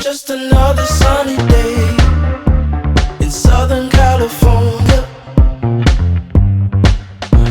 Just another sunny day in Southern California.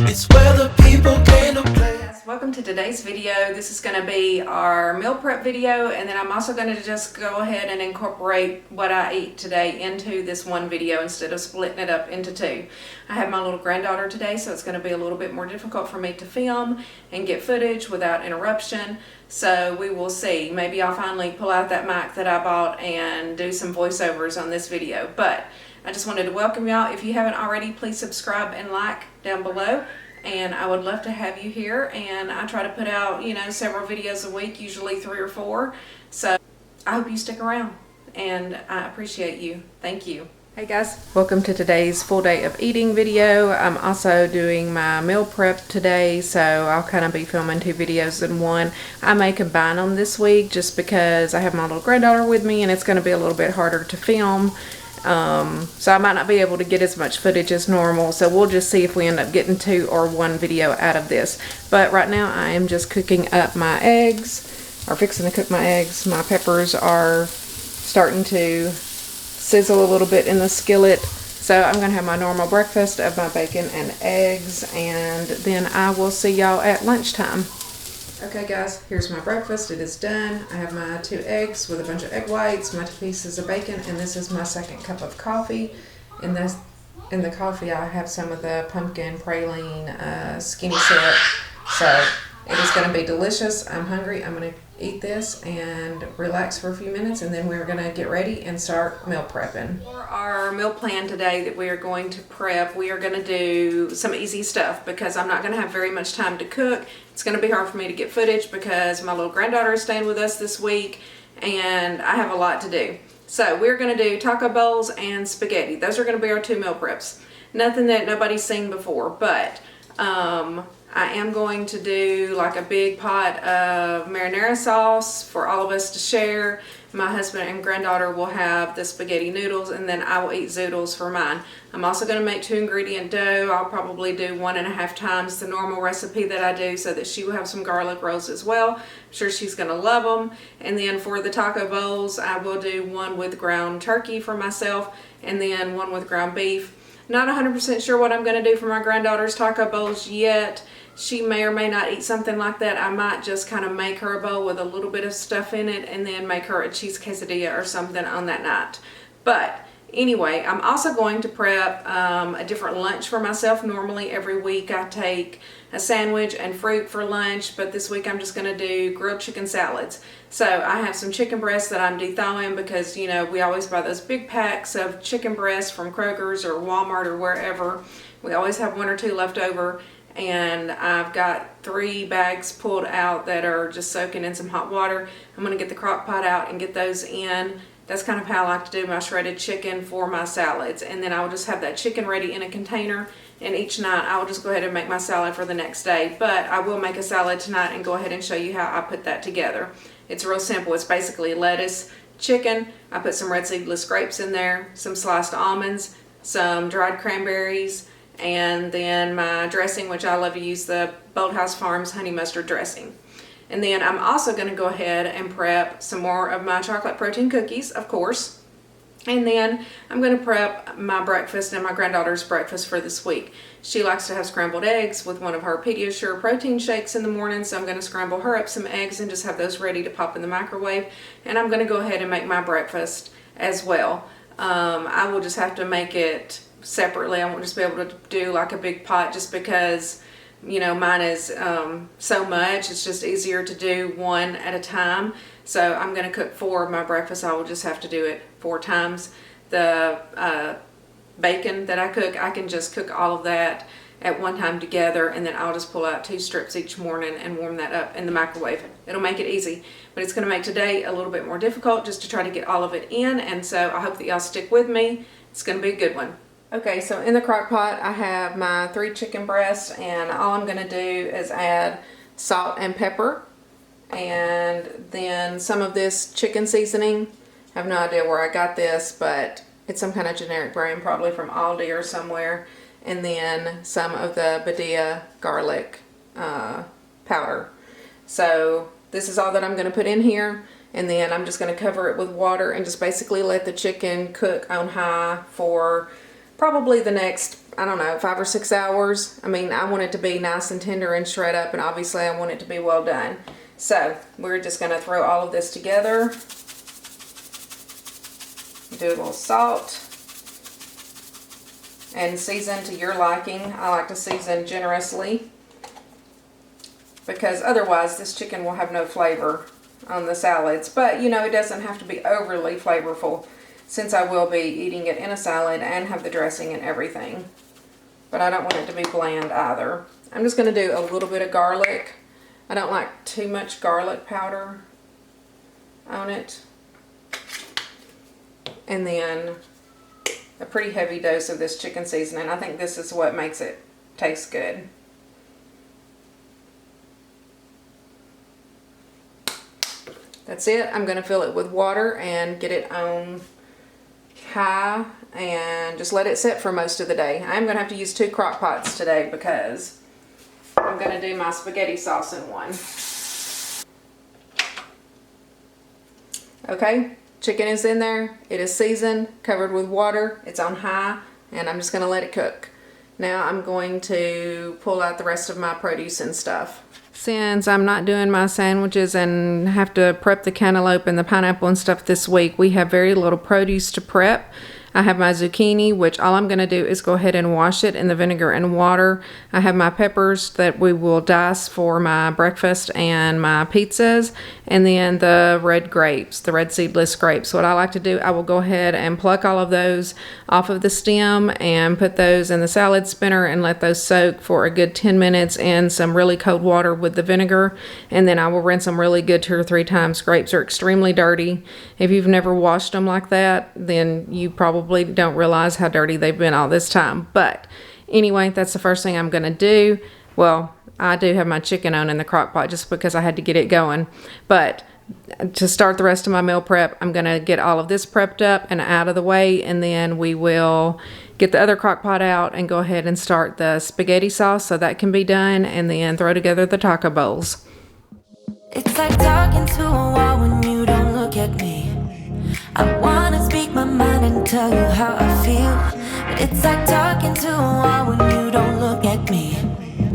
It's where the people came to play. Welcome to today's video. This is going to be our meal prep video, and then I'm also going to just go ahead and incorporate what I eat today into this one video instead of splitting it up into two. I have my little granddaughter today, so it's going to be a little bit more difficult for me to film and get footage without interruption. So we will see. Maybe I'll finally pull out that mic that I bought and do some voiceovers on this video. But I just wanted to welcome y'all. If you haven't already, please subscribe and like down below. And I would love to have you here, and I try to put out, several videos a week, usually 3 or 4. So I hope you stick around, and I appreciate you. Thank you. Hey guys, welcome to today's full day of eating video. I'm also doing my meal prep today, so I'll kind of be filming 2 videos in one. I may combine them this week just because I have my little granddaughter with me, and it's going to be a little bit harder to film. So I might not be able to get as much footage as normal, so we'll just see if we end up getting 2 or 1 video out of this. But right now I am just cooking up my eggs, or fixing to cook my eggs. My peppers are starting to sizzle a little bit in the skillet, so I'm gonna have my normal breakfast of my bacon and eggs, and then I will see y'all at lunchtime. Okay guys, here's my breakfast. It is done. I have my 2 eggs with a bunch of egg whites, my 2 pieces of bacon, and this is my 2nd cup of coffee. In the coffee I have some of the pumpkin praline skinny syrup. So it is going to be delicious. I'm hungry. I'm going to eat this and relax for a few minutes, and then we're going to get ready and start meal prepping. For our meal plan today that we are going to prep, we are going to do some easy stuff because I'm not going to have very much time to cook. It's going to be hard for me to get footage because my little granddaughter is staying with us this week and I have a lot to do. So we're going to do taco bowls and spaghetti. Those are going to be our 2 meal preps. Nothing that nobody's seen before, but I am going to do like a big pot of marinara sauce for all of us to share. My husband and granddaughter will have the spaghetti noodles, and then I will eat Zoodles for mine. I'm also going to make 2 ingredient dough. I'll probably do 1.5 times the normal recipe that I do so that she will have some garlic rolls as well. I'm sure she's going to love them. And then for the taco bowls, I will do 1 with ground turkey for myself, and then 1 with ground beef. Not 100% sure what I'm going to do for my granddaughter's taco bowls yet. She may or may not eat something like that. I might just kind of make her a bowl with a little bit of stuff in it and then make her a cheese quesadilla or something on that night. But anyway, I'm also going to prep a different lunch for myself. Normally every week I take a sandwich and fruit for lunch, but this week I'm just going to do grilled chicken salads. So I have some chicken breasts that I'm de-thawing because, we always buy those big packs of chicken breasts from Kroger's or Walmart or wherever. We always have 1 or 2 left over. And I've got 3 bags pulled out that are just soaking in some hot water. I'm going to get the crock pot out and get those in. That's kind of how I like to do my shredded chicken for my salads. And then I will just have that chicken ready in a container, and each night I will just go ahead and make my salad for the next day. But I will make a salad tonight and go ahead and show you how I put that together. It's real simple. It's basically lettuce, chicken. I put some red seedless grapes in there, some sliced almonds, some dried cranberries, and then my dressing, which I love to use the Bolthouse Farms honey mustard dressing. And then I'm also going to go ahead and prep some more of my chocolate protein cookies, of course. And then I'm going to prep my breakfast and my granddaughter's breakfast for this week. She likes to have scrambled eggs with one of her Pediasure protein shakes in the morning, so I'm going to scramble her up some eggs and just have those ready to pop in the microwave. And I'm going to go ahead and make my breakfast as well. I will just have to make it separately. I won't just be able to do like a big pot just because mine is so much. It's just easier to do 1 at a time. So I'm going to cook 4 of my breakfast. I will just have to do it 4 times. The bacon that I cook, I can just cook all of that at one time together, and then I'll just pull out 2 strips each morning and warm that up in the microwave. It'll make it easy, but it's going to make today a little bit more difficult just to try to get all of it in, and so I hope that y'all stick with me. It's going to be a good one. Okay, so in the crock pot I have my 3 chicken breasts, and all I'm going to do is add salt and pepper, and then some of this chicken seasoning. I have no idea where I got this, but it's some kind of generic brand, probably from Aldi or somewhere. And then some of the Badia garlic powder. So this is all that I'm going to put in here. And then I'm just going to cover it with water and just basically let the chicken cook on high for probably the next, I don't know, 5 or 6 hours. I mean, I want it to be nice and tender and shred up, and obviously I want it to be well done. So we're just going to throw all of this together. Do a little salt. And season to your liking. I like to season generously, because otherwise this chicken will have no flavor on the salads. But you know, it doesn't have to be overly flavorful, since I will be eating it in a salad and have the dressing and everything. But I don't want it to be bland either. I'm just going to do a little bit of garlic. I don't like too much garlic powder on it. And then a pretty heavy dose of this chicken seasoning. I think this is what makes it taste good. That's it. I'm going to fill it with water and get it on high and just let it sit for most of the day. I'm going to have to use 2 crock pots today because I'm going to do my spaghetti sauce in one. Okay, chicken is in there. It is seasoned, covered with water. It's on high, and I'm just going to let it cook. Now I'm going to pull out the rest of my produce and stuff. Since I'm not doing my sandwiches and have to prep the cantaloupe and the pineapple and stuff this week, we have very little produce to prep. I have my zucchini, which all I'm going to do is go ahead and wash it in the vinegar and water. I have my peppers that we will dice for my breakfast and my pizzas. And then the red grapes, the red seedless grapes. What I like to do, I will go ahead and pluck all of those off of the stem and put those in the salad spinner and let those soak for a good 10 minutes in some really cold water with the vinegar. And then I will rinse them really good 2 or 3 times. Grapes are extremely dirty. If you've never washed them like that, then you probably don't realize how dirty they've been all this time. But anyway, that's the first thing I'm going to do. Well, I do have my chicken on in the crock pot just because I had to get it going. But to start the rest of my meal prep, I'm going to get all of this prepped up and out of the way, and then we will get the other crock pot out and go ahead and start the spaghetti sauce so that can be done, and then throw together the taco bowls. It's like talking to a wall when you don't look at me. I wanna speak my mind and tell you how I feel, but it's like talking to a wall when you don't look at me.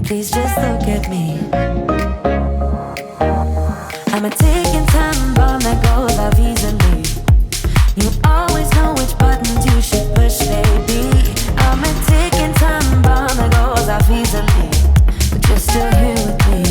Please just look at me. I'm a ticking time bomb that goes off easily. You always know which buttons you should push, baby. I'm a ticking time bomb that goes off easily, but you're still here with me.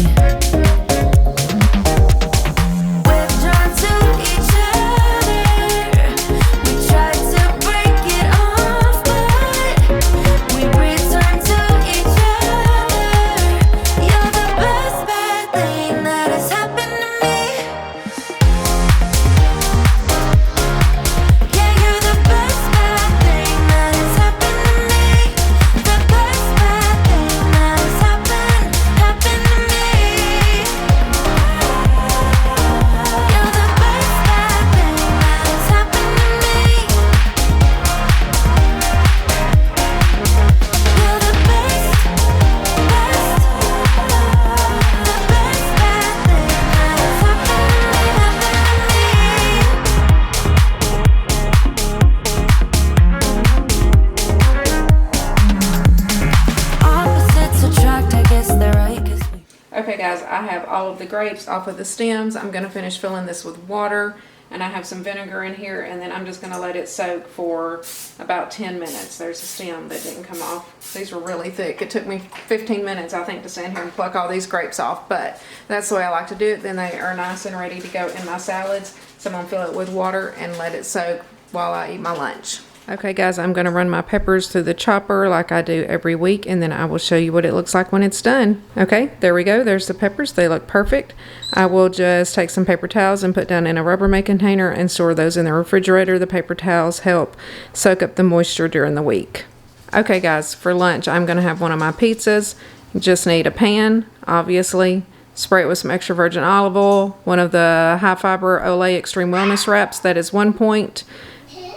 Okay guys, I have all of the grapes off of the stems. I'm going to finish filling this with water, and I have some vinegar in here, and then I'm just going to let it soak for about 10 minutes. There's a stem that didn't come off. These were really thick. It took me 15 minutes, I think, to stand here and pluck all these grapes off, but that's the way I like to do it. Then they are nice and ready to go in my salads. So I'm going to fill it with water and let it soak while I eat my lunch. Okay guys, I'm going to run my peppers through the chopper like I do every week, and then I will show you what it looks like when it's done. Okay, there we go. There's the peppers. They look perfect. I will just take some paper towels and put down in a Rubbermaid container and store those in the refrigerator. The paper towels help soak up the moisture during the week. Okay guys, for lunch I'm going to have one of my pizzas. You just need a pan, obviously. Spray it with some extra virgin olive oil, one of the high fiber Olay Extreme Wellness wraps, that is 1 point.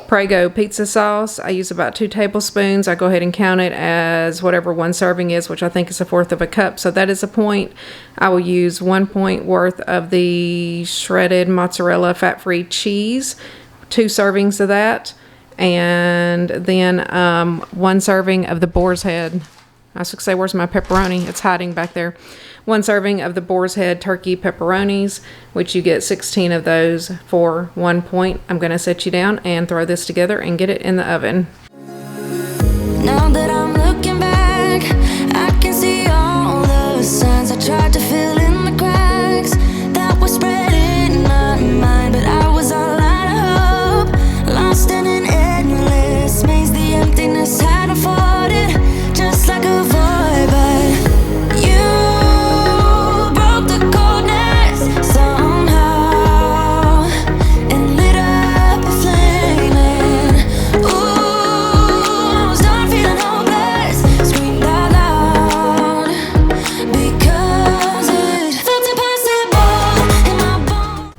Prego pizza sauce. I use about 2 tablespoons. I go ahead and count it as whatever 1 serving is, which I think is 1/4 of a cup. So that is a point. I will use 1 point worth of the shredded mozzarella fat-free cheese, 2 servings of that, and then 1 serving of the boar's head. I was going to say, where's my pepperoni? It's hiding back there. 1 serving of the boar's head turkey pepperonis, which you get 16 of those for 1 point. I'm going to set you down and throw this together and get it in the oven. Now that I'm looking back, I can see all the signs I tried to fill in the cracks that were spread in my mind, but I was all out of hope, lost in an endless maze. The emptiness had unfolded just like a void, but you broke the coldness somehow and lit up a flame. And ooh, I was done feeling hopeless, screamed out loud because it felt impossible in my bones.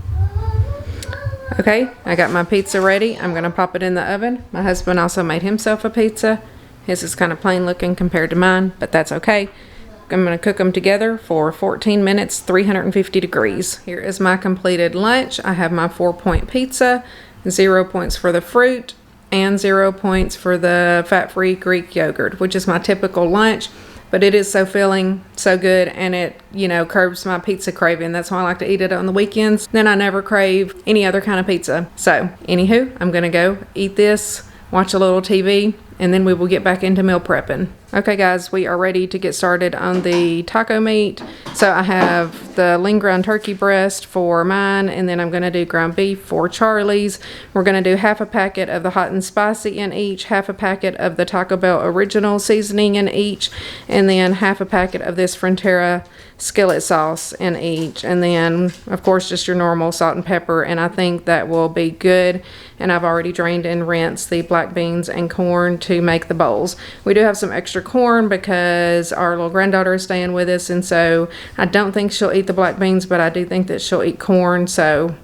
Okay, I got my pizza ready. I'm going to pop it in the oven. My husband also made himself a pizza. His is kind of plain looking compared to mine, but that's okay. I'm going to cook them together for 14 minutes, 350 degrees. Here is my completed lunch. I have my 4-point pizza, 0 points for the fruit, and 0 points for the fat-free Greek yogurt, which is my typical lunch. But it is so filling, so good, and it, curbs my pizza craving. That's why I like to eat it on the weekends. Then I never crave any other kind of pizza. So, anywho, I'm going to go eat this, watch a little TV, and then we will get back into meal prepping. Okay guys, we are ready to get started on the taco meat. So I have the lean ground turkey breast for mine, and then I'm going to do ground beef for Charlie's. We're going to do half a packet of the hot and spicy in each, half a packet of the Taco Bell original seasoning in each, and then half a packet of this Frontera skillet sauce in each, and then of course just your normal salt and pepper, and I think that will be good. And I've already drained and rinsed the black beans and corn to make the bowls. We do have some extra corn because our little granddaughter is staying with us, and so I don't think she'll eat the black beans, but I do think that she'll eat corn. So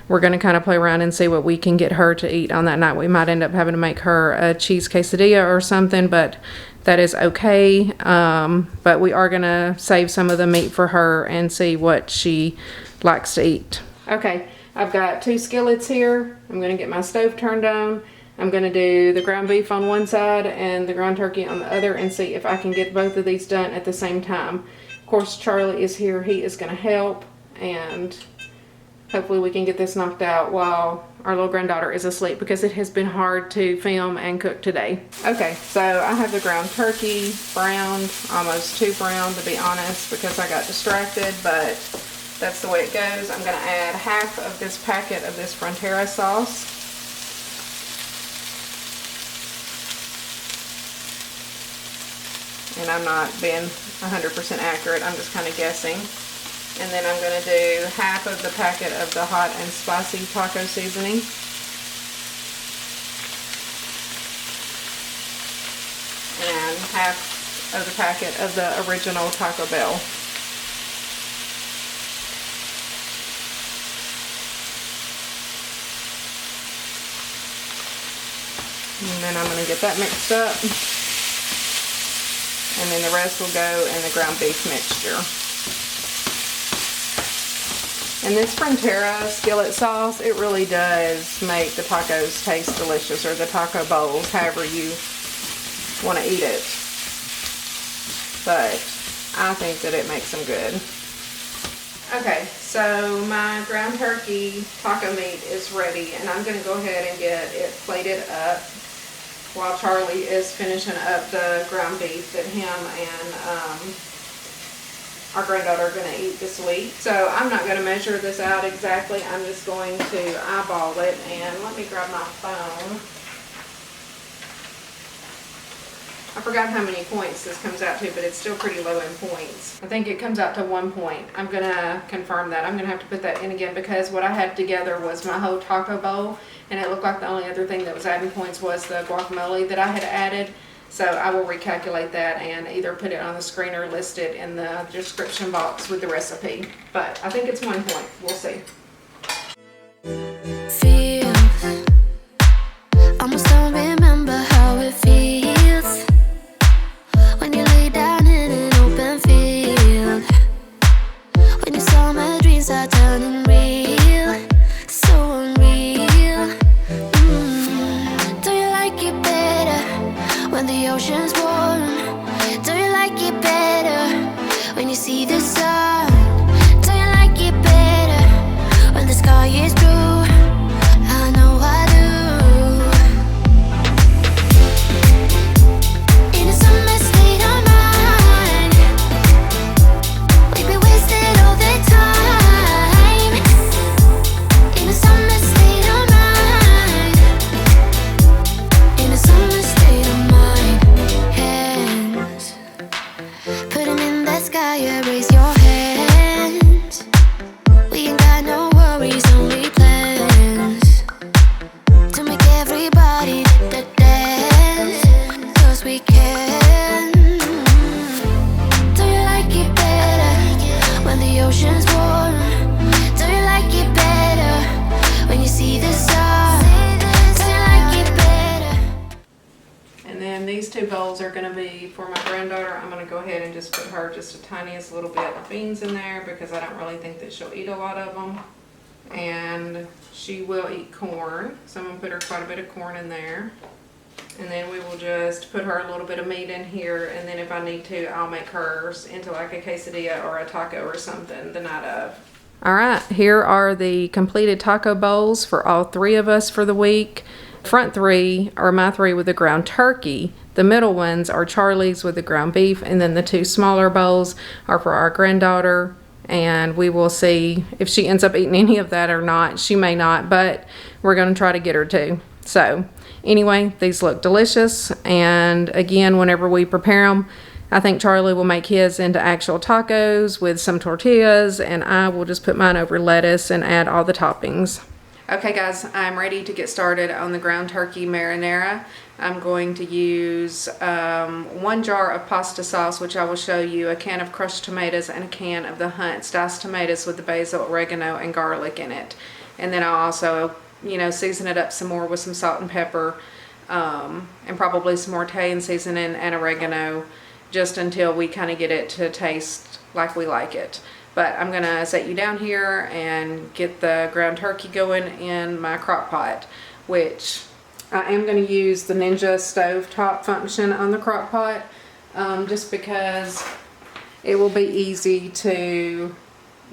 we're going to kind of play around and see what we can get her to eat on that night. We might end up having to make her a cheese quesadilla or something, but that is okay. But we are going to save some of the meat for her and see what she likes to eat. Okay, I've got 2 skillets here. I'm going to get my stove turned on. I'm going to do the ground beef on one side and the ground turkey on the other, and see if I can get both of these done at the same time. Of course, Charlie is here. He is going to help, and hopefully we can get this knocked out while our little granddaughter is asleep, because it has been hard to film and cook today. Okay, so I have the ground turkey browned, almost too brown to be honest, because I got distracted, but that's the way it goes. I'm going to add half of this packet of this Frontera sauce. And I'm not being 100% accurate, I'm just kind of guessing. And then I'm going to do half of the packet of the hot and spicy taco seasoning. And half of the packet of the original Taco Bell. And then I'm going to get that mixed up. And then the rest will go in the ground beef mixture. And this Frontera skillet sauce, it really does make the tacos taste delicious, or the taco bowls, however you want to eat it. But I think that it makes them good. Okay, so my ground turkey taco meat is ready, and I'm going to go ahead and get it plated up while Charlie is finishing up the ground beef that him and our granddaughter are going to eat this week. So I'm not going to measure this out exactly. I'm just going to eyeball it, and let me grab my phone. I forgot how many points this comes out to, but it's still pretty low in points. I think it comes out to 1 point. I'm going to confirm that. I'm going to have to put that in again, because what I had together was my whole taco bowl, and it looked like the only other thing that was adding points was the guacamole that I had added. So I will recalculate that and either put it on the screen or list it in the description box with the recipe. But I think it's 1 point. We'll see. Feel, ocean's warm? Do you like it better when you see the sun? Do you like it better when the sky is blue? I know I do. In a summer state of mind, we be wasted all the time. In a summer state of mind, in a summer state of mind. Hands, put 'em in the sky, raise your hands. We ain't got no worries, only plans to make everybody dance, 'cause we can. Do you like it better when the ocean's warm? Do you like it better when you see the sun? Do you like it better? And then these two bowls are gonna be for my granddaughter. I'm gonna go ahead and just put her just a tiniest little bit of beans in there because I don't really think that she'll eat a lot of them. And she will eat corn, so I'm gonna put her quite a bit of corn in there. And then we will just put her a little bit of meat in here, and then if I need to, I'll make hers into like a quesadilla or a taco or something the night of. All right, here are the completed taco bowls for all three of us for the week. Front three are my three with the ground turkey. The middle ones are Charlie's with the ground beef, and then the two smaller bowls are for our granddaughter. And we will see if she ends up eating any of that or not. She may not, but we're going to try to get her to. So anyway, these look delicious. And again, whenever we prepare them, I think Charlie will make his into actual tacos with some tortillas, and I will just put mine over lettuce and add all the toppings. Okay guys, I'm ready to get started on the ground turkey marinara. I'm going to use 1 jar of pasta sauce, which I will show you, a can of crushed tomatoes, and a can of the Hunt's diced tomatoes with the basil, oregano, and garlic in it. And then I'll also, season it up some more with some salt and pepper, and probably some more Italian seasoning and oregano, just until we kind of get it to taste like we like it. But I'm gonna set you down here and get the ground turkey going in my crock pot, which I am gonna use the Ninja stovetop function on the crock pot, just because it will be easy to,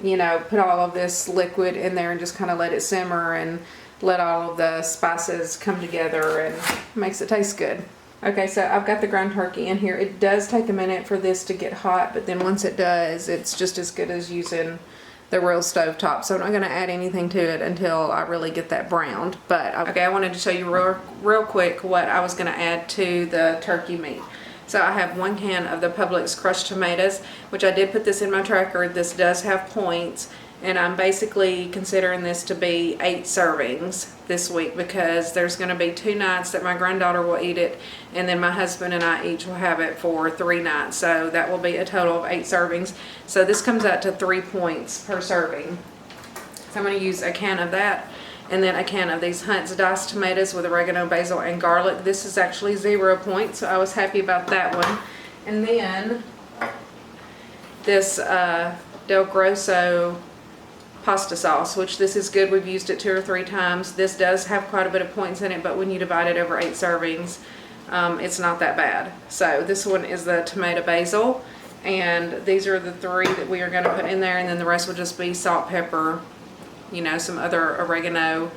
put all of this liquid in there and just kind of let it simmer and let all of the spices come together, and makes it taste good. Okay, so I've got the ground turkey in here. It does take a minute for this to get hot, but then once it does, it's just as good as using the real stove top. So I'm not going to add anything to it until I really get that browned. But okay, I wanted to show you real quick what I was going to add to the turkey meat. So I have 1 can of the Publix crushed tomatoes, which I did put this in my tracker. This does have points, and I'm basically considering this to be 8 servings this week, because there's going to be 2 nights that my granddaughter will eat it, and then my husband and I each will have it for 3 nights. So that will be a total of 8 servings. So this comes out to 3 points per serving. So I'm going to use a can of that, and then a can of these Hunt's diced tomatoes with oregano, basil, and garlic. This is actually 0 points, so I was happy about that one. And then this Del Grosso pasta sauce, which this is good. We've used it 2 or 3 times. This does have quite a bit of points in it, but when you divide it over 8 servings, it's not that bad. So this one is the tomato basil, and these are the 3 that we are going to put in there, and then the rest will just be salt, pepper, some other oregano,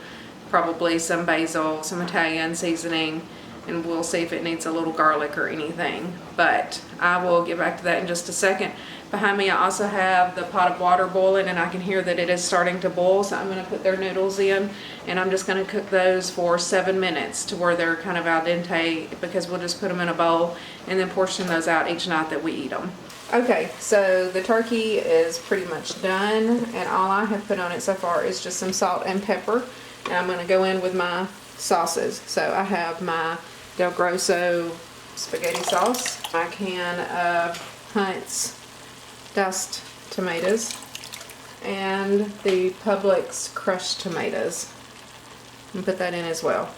probably some basil, some Italian seasoning, and we'll see if it needs a little garlic or anything. But I will get back to that in just a second. Behind me I also have the pot of water boiling, and I can hear that it is starting to boil, so I'm going to put their noodles in, and I'm just going to cook those for 7 minutes to where they're kind of al dente, because we'll just put them in a bowl and then portion those out each night that we eat them. Okay, so the turkey is pretty much done, and all I have put on it so far is just some salt and pepper. And I'm going to go in with my sauces. So I have my Del Grosso spaghetti sauce, my can of Hunt's diced tomatoes, and the Publix crushed tomatoes. And put that in as well.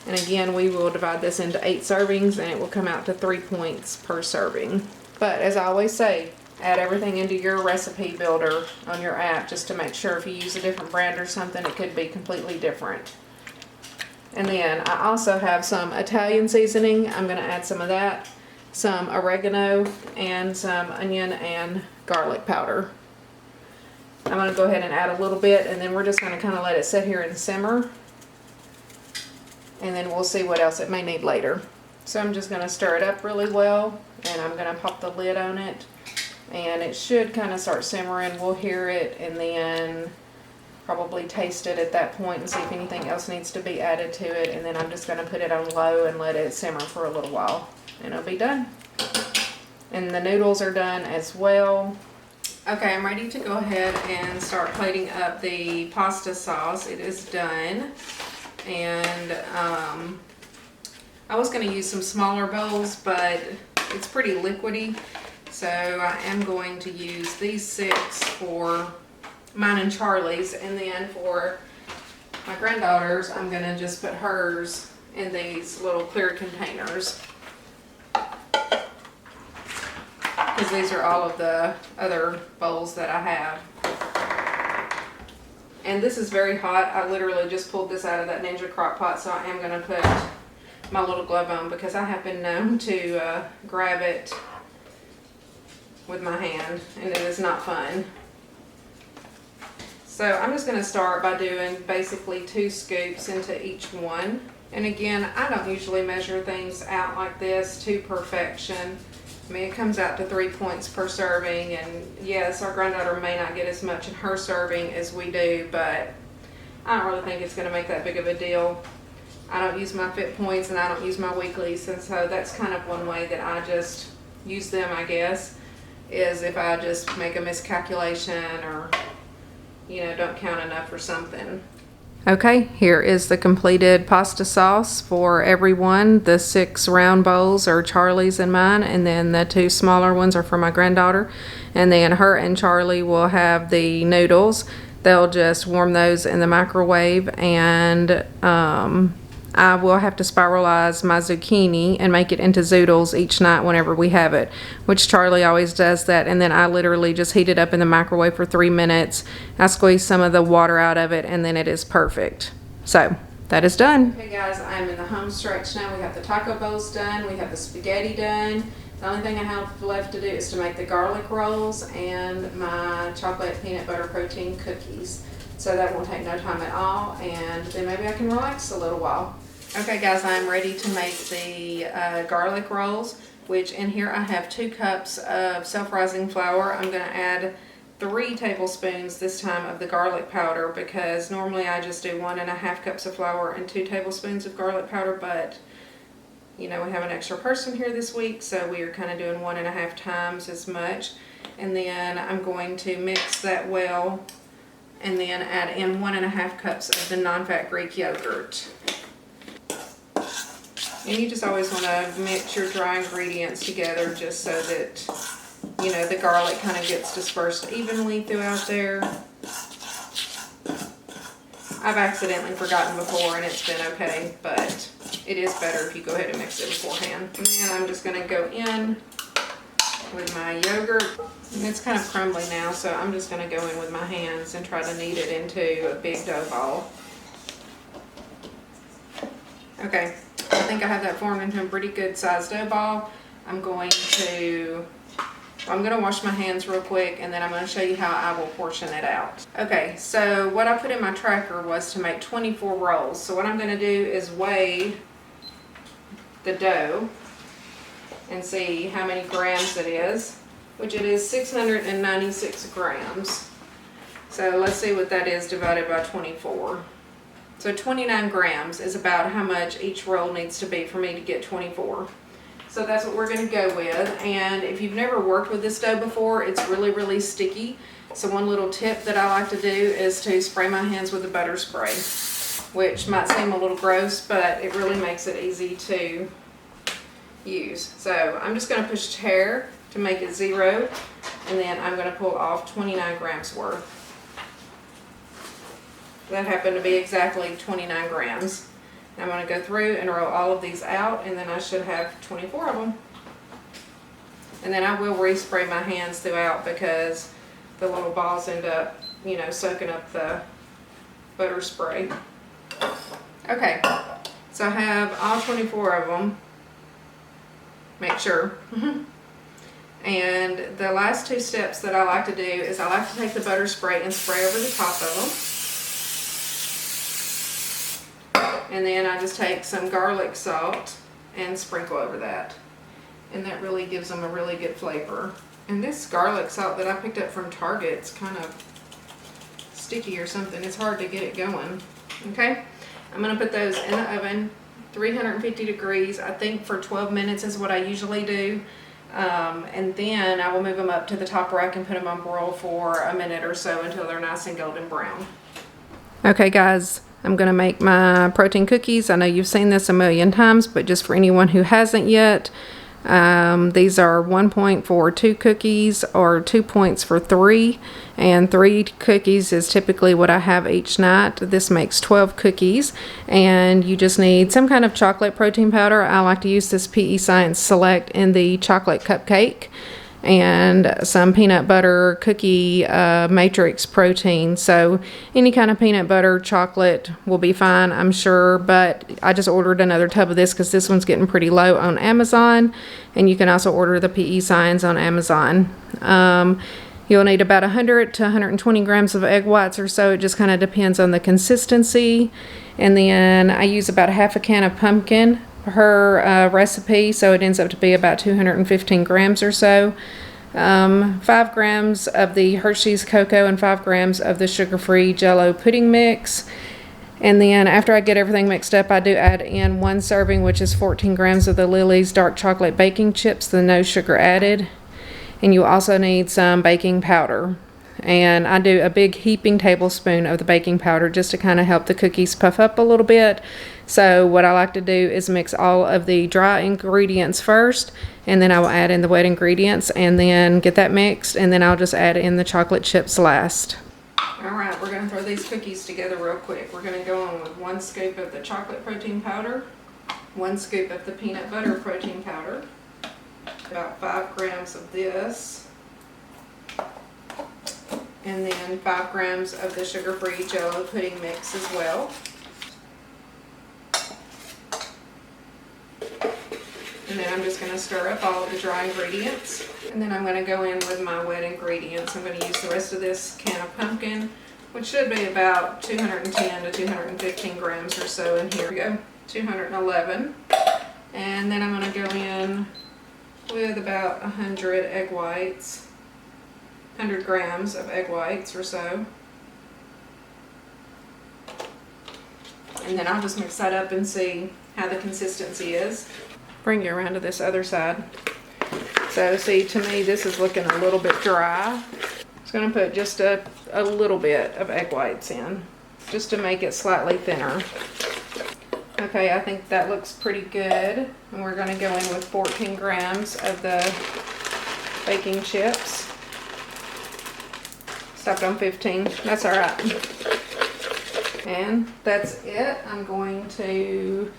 And again, we will divide this into 8 servings, and it will come out to 3 points per serving. But as I always say, add everything into your recipe builder on your app, just to make sure if you use a different brand or something, it could be completely different. And then I also have some Italian seasoning. I'm gonna add some of that, some oregano, and some onion and garlic powder. I'm gonna go ahead and add a little bit, and then we're just gonna kind of let it sit here and simmer. And then we'll see what else it may need later. So I'm just gonna stir it up really well, and I'm gonna pop the lid on it. And it should kind of start simmering. We'll hear it, and then probably taste it at that point and see if anything else needs to be added to it. And then I'm just going to put it on low and let it simmer for a little while, and it'll be done. And the noodles are done as well. Okay, I'm ready to go ahead and start plating up the pasta sauce. It is done. And I was going to use some smaller bowls, but it's pretty liquidy, so I am going to use these 6 for mine and Charlie's, and then for my granddaughter's, I'm gonna just put hers in these little clear containers, because these are all of the other bowls that I have. And this is very hot. I literally just pulled this out of that Ninja Crock Pot, so I am gonna put my little glove on, because I have been known to grab it with my hand, and it is not fun. So I'm just going to start by doing basically 2 scoops into each one. And again, I don't usually measure things out like this to perfection. I mean, it comes out to 3 points per serving, and yes, our granddaughter may not get as much in her serving as we do, but I don't really think it's going to make that big of a deal. I don't use my fit points, and I don't use my weeklies, and so that's kind of one way that I just use them, I guess, is if I just make a miscalculation or, you know, don't count enough or something. Okay, here is the completed pasta sauce for everyone. The 6 round bowls are Charlie's and mine, and then the 2 smaller ones are for my granddaughter. And then her and Charlie will have the noodles. They'll just warm those in the microwave, and I will have to spiralize my zucchini and make it into Zoodles each night whenever we have it, which Charlie always does that. And then I literally just heat it up in the microwave for 3 minutes. I squeeze some of the water out of it, and then it is perfect. So that is done. Okay guys, I'm in the home stretch now. We have the taco bowls done. We have the spaghetti done. The only thing I have left to do is to make the garlic rolls and my chocolate peanut butter protein cookies. So that won't take no time at all, and then maybe I can relax a little while. Okay guys, I'm ready to make the garlic rolls, which in here I have 2 cups of self-rising flour. I'm going to add 3 tablespoons this time of the garlic powder, because normally I just do 1.5 cups of flour and 2 tablespoons of garlic powder, but you know, we have an extra person here this week, so we are kind of doing 1.5 times as much. And then I'm going to mix that well, and then add in 1.5 cups of the non-fat Greek yogurt. And you just always want to mix your dry ingredients together just so that, you know, the garlic kind of gets dispersed evenly throughout there. I've accidentally forgotten before, and it's been okay, but it is better if you go ahead and mix it beforehand. And then I'm just going to go in with my yogurt. And it's kind of crumbly now, so I'm just going to go in with my hands and try to knead it into a big dough ball. Okay, I think I have that formed into a pretty good sized dough ball. I'm going to wash my hands real quick, and then I'm going to show you how I will portion it out. Okay, so what I put in my tracker was to make 24 rolls. So what I'm going to do is weigh the dough and see how many grams it is, which it is 696 grams. So let's see what that is divided by 24. So 29 grams is about how much each roll needs to be for me to get 24. So that's what we're going to go with. And if you've never worked with this dough before, it's really, really sticky. So one little tip that I like to do is to spray my hands with a butter spray, which might seem a little gross, but it really makes it easy to use. So I'm just going to push tare to make it 0, and then I'm going to pull off 29 grams worth. That happened to be exactly 29 grams. I'm going to go through and roll all of these out, and then I should have 24 of them. And then I will respray my hands throughout, because the little balls end up, you know, soaking up the butter spray. Okay, So I have all 24 of them. Make sure. And the last two steps that I like to do is I like to take the butter spray and spray over the top of them. And then I just take some garlic salt and sprinkle over that. And that really gives them a really good flavor. And this garlic salt that I picked up from Target, it's kind of sticky or something. It's hard to get it going. Okay, I'm going to put those in the oven, 350 degrees. I think for 12 minutes is what I usually do. And then I will move them up to the top rack and put them on broil for a minute or so until they're nice and golden brown. Okay guys, I'm going to make my protein cookies. I know you've seen this a million times, but just for anyone who hasn't yet, these are 1 point for 2 cookies or 2 points for 3, and 3 cookies is typically what I have each night. This makes 12 cookies, and you just need some kind of chocolate protein powder. I like to use this PE Science Select in the chocolate cupcake, and some peanut butter cookie matrix protein. So any kind of peanut butter chocolate will be fine, I'm sure, but I just ordered another tub of this because this one's getting pretty low on Amazon, and you can also order the PE Signs on Amazon. You'll need about 100 to 120 grams of egg whites or so. It just kind of depends on the consistency. And then I use about half a can of pumpkin per recipe, so it ends up to be about 215 grams or so. 5 grams of the Hershey's cocoa and 5 grams of the sugar-free Jell-O pudding mix. And then after I get everything mixed up, I do add in 1 serving, which is 14 grams of the Lily's dark chocolate baking chips, the no sugar added. And you also need some baking powder. And I do a big heaping tablespoon of the baking powder just to kind of help the cookies puff up a little bit. So what I like to do is mix all of the dry ingredients first, and then I will add in the wet ingredients and then get that mixed, and then I'll just add in the chocolate chips last. Alright, we're going to throw these cookies together real quick. We're going to go on with 1 scoop of the chocolate protein powder, 1 scoop of the peanut butter protein powder, about 5 grams of this, and then 5 grams of the sugar-free Jell-O pudding mix as well. And then I'm just going to stir up all of the dry ingredients. And then I'm going to go in with my wet ingredients. I'm going to use the rest of this can of pumpkin, which should be about 210 to 215 grams or so in here. Here we go, 211. And then I'm going to go in with about 100 egg whites, 100 grams of egg whites or so. And then I'll just mix that up and see how the consistency is. Bring you around to this other side. So see, to me this is looking a little bit dry. Just going to put just a little bit of egg whites in, just to make it slightly thinner. Okay, I think that looks pretty good. And we're going to go in with 14 grams of the baking chips. Stopped on 15. That's alright. And that's it. I'm going to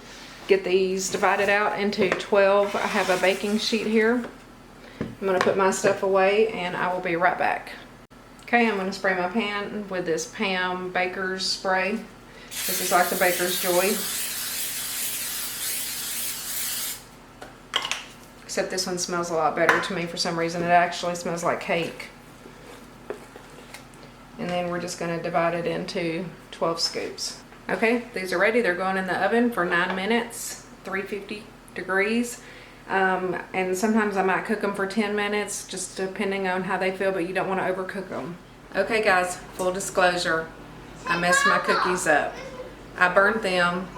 get these divided out into 12. I have a baking sheet here. I'm going to put my stuff away and I will be right back. Okay, I'm going to spray my pan with this Pam Baker's spray. This is like the Baker's Joy. Except this one smells a lot better to me for some reason. It actually smells like cake. And then we're just going to divide it into 12 scoops. Okay, these are ready. They're going in the oven for 9 minutes, 350 degrees. And sometimes I might cook them for 10 minutes, just depending on how they feel, but you don't want to overcook them. Okay guys, full disclosure, I messed my cookies up. I burned them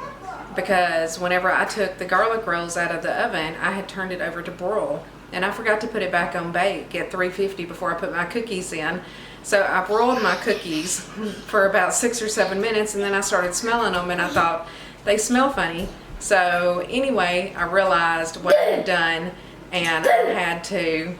because whenever I took the garlic rolls out of the oven, I had turned it over to broil. And I forgot to put it back on bake at 350 before I put my cookies in. So I broiled my cookies for about 6 or 7 minutes, and then I started smelling them and I thought they smell funny. So anyway, I realized what I had done, and I had to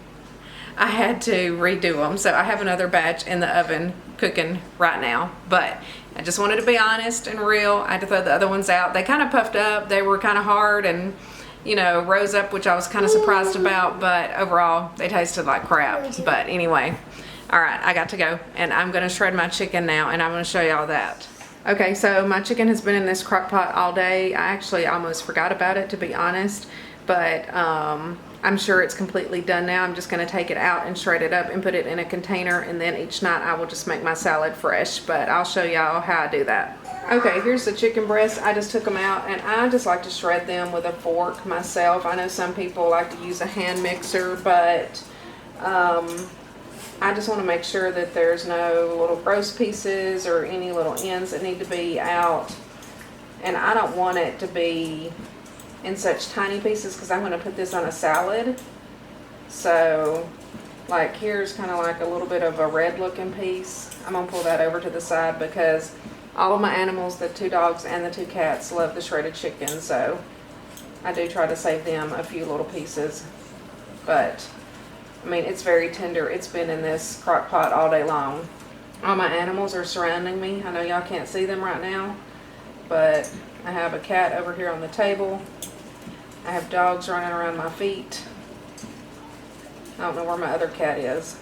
redo them. So I have another batch in the oven cooking right now, but I just wanted to be honest and real. I had to throw the other ones out. They kind of puffed up. They were kind of hard and, you know, rose up, which I was kind of surprised about, but overall they tasted like crap. But anyway, all right, I got to go, and I'm going to shred my chicken now, and I'm going to show y'all that. Okay, so my chicken has been in this crock pot all day. I actually almost forgot about it, to be honest, but I'm sure it's completely done now. I'm just going to take it out and shred it up and put it in a container, and then each night I will just make my salad fresh, but I'll show y'all how I do that. Okay, here's the chicken breasts. I just took them out, and I just like to shred them with a fork myself. I know some people like to use a hand mixer, but I just want to make sure that there's no little gross pieces or any little ends that need to be out. And I don't want it to be in such tiny pieces because I'm going to put this on a salad. So, like, here's kind of like a little bit of a red looking piece. I'm going to pull that over to the side because all of my animals, the 2 dogs and the 2 cats, love the shredded chicken. So, I do try to save them a few little pieces. But I mean, it's very tender. It's been in this crock pot all day long. All my animals are surrounding me. I know y'all can't see them right now, but I have a cat over here on the table. I have dogs running around my feet. I don't know where my other cat is.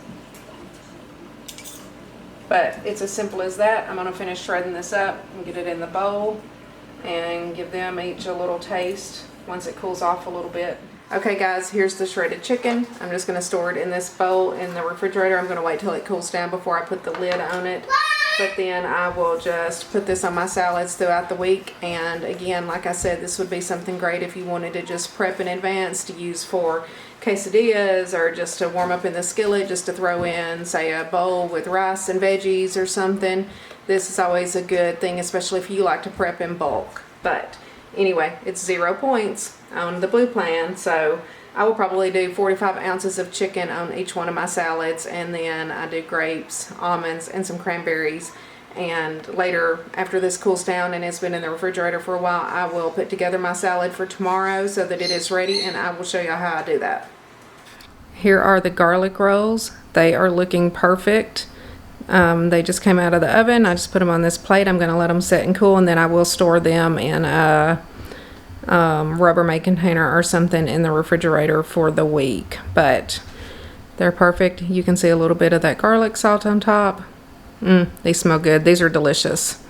But it's as simple as that. I'm going to finish shredding this up and get it in the bowl and give them each a little taste once it cools off a little bit. Okay guys, here's the shredded chicken. I'm just going to store it in this bowl in the refrigerator. I'm going to wait till it cools down before I put the lid on it. But then I will just put this on my salads throughout the week. And again, like I said, this would be something great if you wanted to just prep in advance to use for quesadillas or just to warm up in the skillet, just to throw in, say, a bowl with rice and veggies or something. This is always a good thing, especially if you like to prep in bulk. But anyway, it's 0 points on the blue plan, so I will probably do 45 ounces of chicken on each one of my salads, and then I do grapes, almonds, and some cranberries. And later, after this cools down and it's been in the refrigerator for a while, I will put together my salad for tomorrow so that it is ready, and I will show you how I do that. Here are the garlic rolls. They are looking perfect. They just came out of the oven. I just put them on this plate. I'm going to let them set and cool, and then I will store them in a Rubbermaid container or something in the refrigerator for the week. But they're perfect. You can see a little bit of that garlic salt on top. They smell good. These are delicious.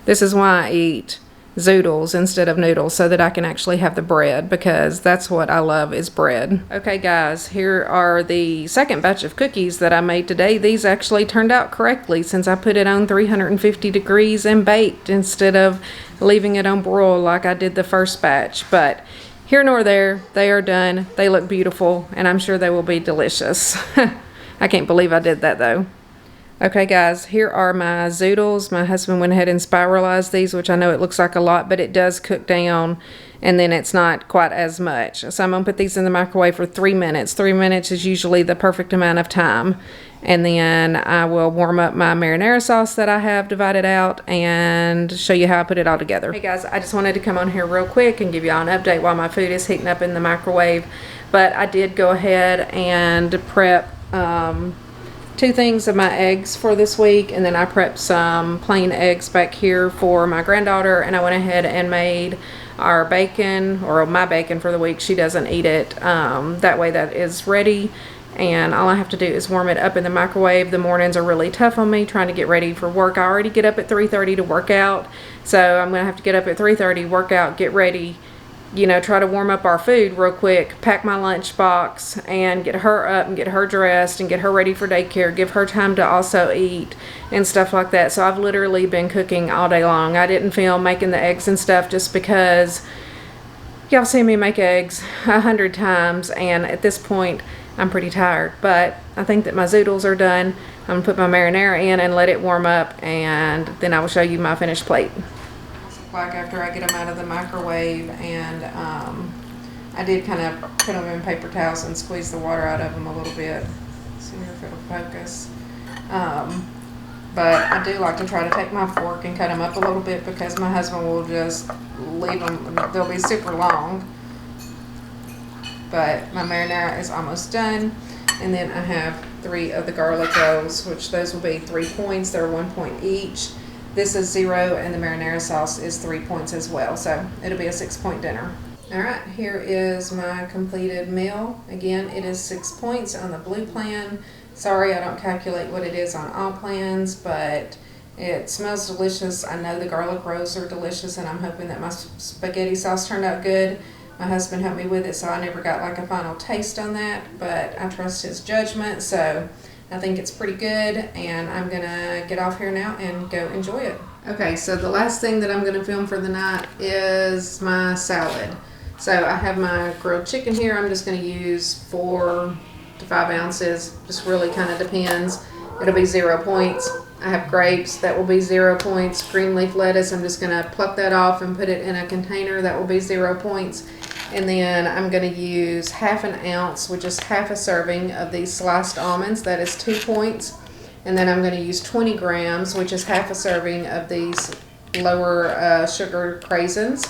This is why I eat Zoodles instead of noodles, so that I can actually have the bread, because that's what I love, is bread. Okay guys, here are the second batch of cookies that I made today. These actually turned out correctly since I put it on 350 degrees and baked instead of leaving it on broil like I did the first batch. But here nor there, they are done. They look beautiful, and I'm sure they will be delicious. I can't believe I did that though. Okay guys, here are my Zoodles. My husband went ahead and spiralized these, which I know it looks like a lot, but it does cook down, and then it's not quite as much. So I'm going to put these in the microwave for 3 minutes. 3 minutes is usually the perfect amount of time. And then I will warm up my marinara sauce that I have divided out and show you how I put it all together. Hey guys, I just wanted to come on here real quick and give y'all an update while my food is heating up in the microwave. But I did go ahead and prep 2 things of my eggs for this week, and then I prepped some plain eggs back here for my granddaughter, and I went ahead and made our bacon, or my bacon for the week. She doesn't eat it. That way that is ready, and all I have to do is warm it up in the microwave. The mornings are really tough on me trying to get ready for work. I already get up at 3:30 to work out, so I'm gonna have to get up at 3:30, work out, get ready, you know, try to warm up our food real quick, pack my lunch box, and get her up and get her dressed and get her ready for daycare, give her time to also eat and stuff like that. So I've literally been cooking all day long. I didn't film making the eggs and stuff just because y'all see me make eggs 100 times, and at this point I'm pretty tired. But I think that my Zoodles are done. I'm gonna put my marinara in and let it warm up, and then I will show you my finished plate. Like after I get them out of the microwave, and I did kind of put them in paper towels and squeeze the water out of them a little bit. See if it'll focus. But I do like to try to take my fork and cut them up a little bit, because my husband will just leave them. They'll be super long. But my marinara is almost done, and then I have 3 of the garlic rolls, which those will be 3 points. They're 1 point each. This is 0, and the marinara sauce is 3 points as well, so it'll be a 6-point dinner. Alright, here is my completed meal. Again, it is 6 points on the blue plan. Sorry, I don't calculate what it is on all plans, but It smells delicious. I know the garlic rolls are delicious, and I'm hoping that my spaghetti sauce turned out good. My husband helped me with it, so I never got like a final taste on that, but I trust his judgment, so I think it's pretty good, and I'm gonna get off here now and go enjoy it. Okay, so the last thing that I'm gonna film for the night is my salad. So I have my grilled chicken here. I'm just gonna use 4 to 5 ounces, just really kind of depends. It'll be 0 points. I have grapes, that will be 0 points. Green leaf lettuce, I'm just gonna pluck that off and put it in a container, that will be 0 points. And then I'm gonna use 1/2 ounce, which is half a serving of these sliced almonds, that is 2 points. And then I'm gonna use 20 grams, which is half a serving of these lower sugar craisins,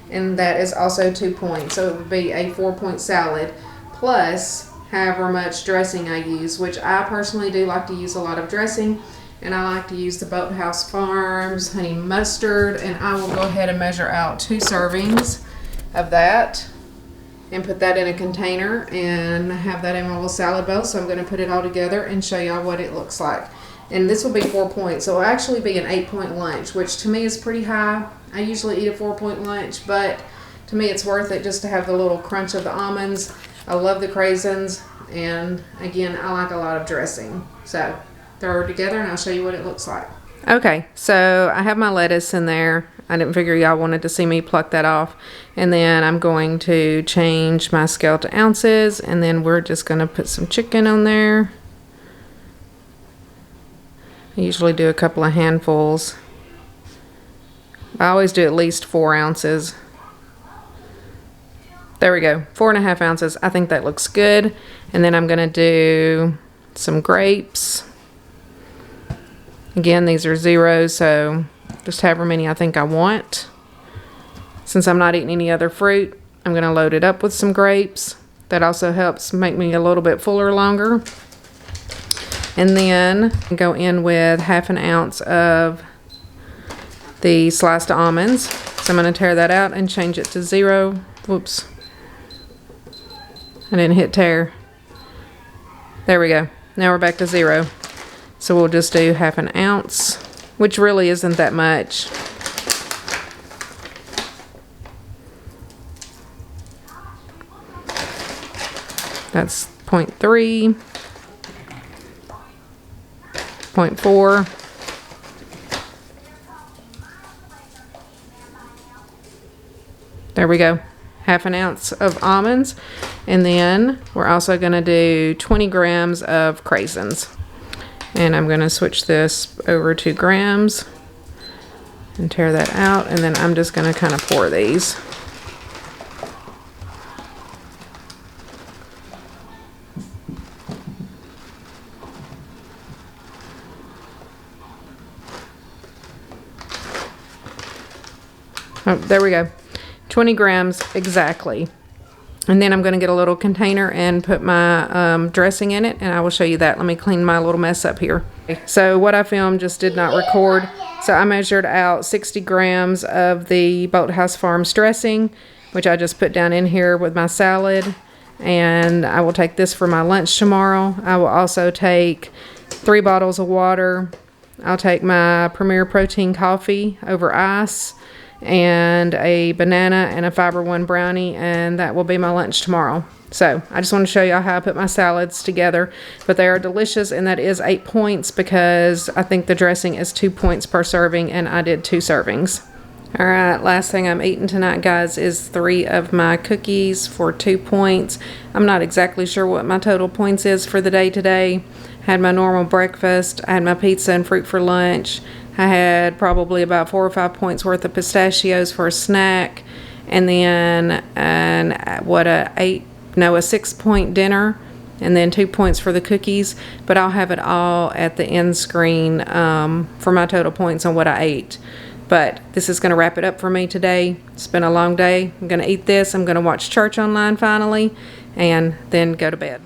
and that is also 2 points. So it would be a 4-point salad, plus however much dressing I use, which I personally do like to use a lot of dressing. And I like to use the Boathouse Farms honey mustard, and I will go ahead and measure out 2 servings of that and put that in a container and have that in my little salad bowl. So I'm going to put it all together and show y'all what it looks like. And this will be 4 points, so it'll actually be an 8-point lunch, which to me is pretty high. I usually eat a 4-point lunch, but to me it's worth it just to have the little crunch of the almonds. I love the craisins, and again, I like a lot of dressing. So throw it together and I'll show you what it looks like. Okay, so I have my lettuce in there. I didn't figure y'all wanted to see me pluck that off. And then I'm going to change my scale to ounces, and then we're just going to put some chicken on there. I usually do a couple of handfuls. I always do at least 4 ounces. There we go, 4.5 ounces. I think that looks good. And then I'm going to do some grapes. Again, these are 0, so just however many I think I want. Since I'm not eating any other fruit, I'm going to load it up with some grapes. That also helps make me a little bit fuller longer. And then go in with 1/2 ounce of the sliced almonds. So I'm going to tear that out and change it to 0. Whoops. I didn't hit tear. There we go. Now we're back to 0. So we'll just do 1/2 ounce, which really isn't that much. That's 0.3, 0.4. There we go. 1/2 ounce of almonds. And then we're also going to do 20 grams of craisins. And I'm going to switch this over to grams and tear that out. And then I'm just going to kind of pour these. Oh, there we go. 20 grams exactly. And then I'm going to get a little container and put my dressing in it, and I will show you that. Let me clean my little mess up here. So what I filmed just did not record. So I measured out 60 grams of the Boathouse Farms dressing, which I just put down in here with my salad. And I will take this for my lunch tomorrow. I will also take 3 bottles of water. I'll take my Premier Protein coffee over ice, and a banana and a Fiber One brownie, and that will be my lunch tomorrow. So I just want to show y'all how I put my salads together, but they are delicious, and that is 8 points because I think the dressing is 2 points per serving, and I did 2 servings. All right, last thing I'm eating tonight, guys, is 3 of my cookies for 2 points. I'm not exactly sure what my total points is for the day today. Had my normal breakfast. I had my pizza and fruit for lunch. I had probably about 4 or 5 points worth of pistachios for a snack, and then a 6-point dinner, and then 2 points for the cookies. But I'll have it all at the end screen for my total points on what I ate. But this is going to wrap it up for me today. It's been a long day. I'm going to eat this. I'm going to watch church online finally, and then go to bed.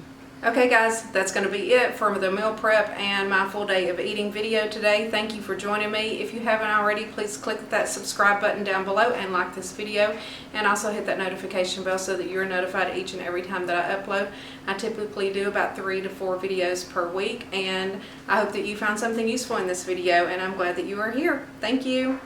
Okay guys, that's going to be it for the meal prep and my full day of eating video today. Thank you for joining me. If you haven't already, please click that subscribe button down below and like this video, and also hit that notification bell so that you're notified each and every time that I upload. I typically do about 3 to 4 videos per week, and I hope that you found something useful in this video, and I'm glad that you are here. Thank you.